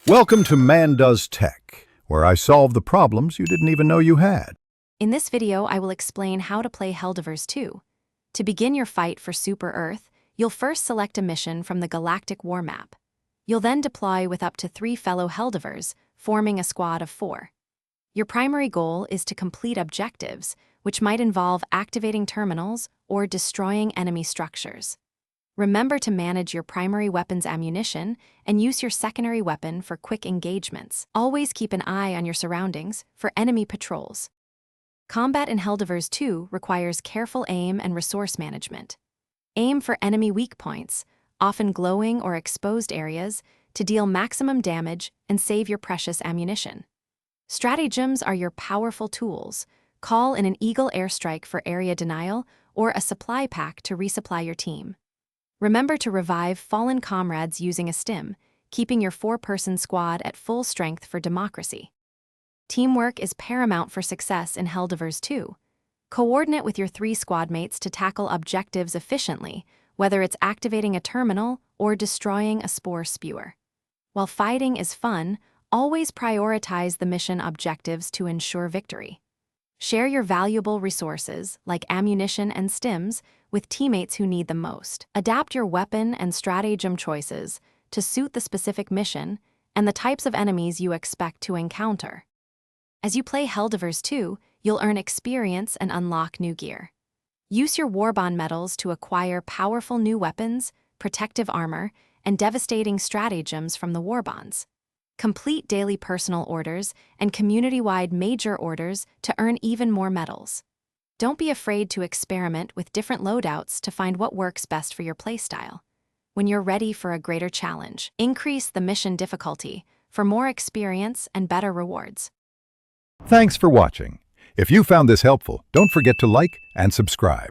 Welcome to Man Does Tech, where I solve the problems you didn't even know you had. In this video, I will explain how to play Helldivers 2. To begin your fight for Super Earth, you'll first select a mission from the Galactic War map. You'll then deploy with up to 3 fellow Helldivers, forming a squad of 4. Your primary goal is to complete objectives, which might involve activating terminals or destroying enemy structures. Remember to manage your primary weapon's ammunition and use your secondary weapon for quick engagements. Always keep an eye on your surroundings for enemy patrols. Combat in Helldivers 2 requires careful aim and resource management. Aim for enemy weak points, often glowing or exposed areas, to deal maximum damage and save your precious ammunition. Stratagems are your powerful tools. Call in an Eagle airstrike for area denial or a supply pack to resupply your team. Remember to revive fallen comrades using a stim, keeping your 4-person squad at full strength for democracy. Teamwork is paramount for success in Helldivers 2. Coordinate with your 3 squad mates to tackle objectives efficiently, whether it's activating a terminal or destroying a spore spewer. While fighting is fun, always prioritize the mission objectives to ensure victory. Share your valuable resources, like ammunition and stims, with teammates who need them most. Adapt your weapon and stratagem choices to suit the specific mission and the types of enemies you expect to encounter. As you play Helldivers 2, you'll earn experience and unlock new gear. Use your Warbond medals to acquire powerful new weapons, protective armor, and devastating stratagems from the Warbonds. Complete daily personal orders and community-wide major orders to earn even more medals. Don't be afraid to experiment with different loadouts to find what works best for your playstyle. When you're ready for a greater challenge, increase the mission difficulty for more experience and better rewards. Thanks for watching. If you found this helpful, don't forget to like and subscribe.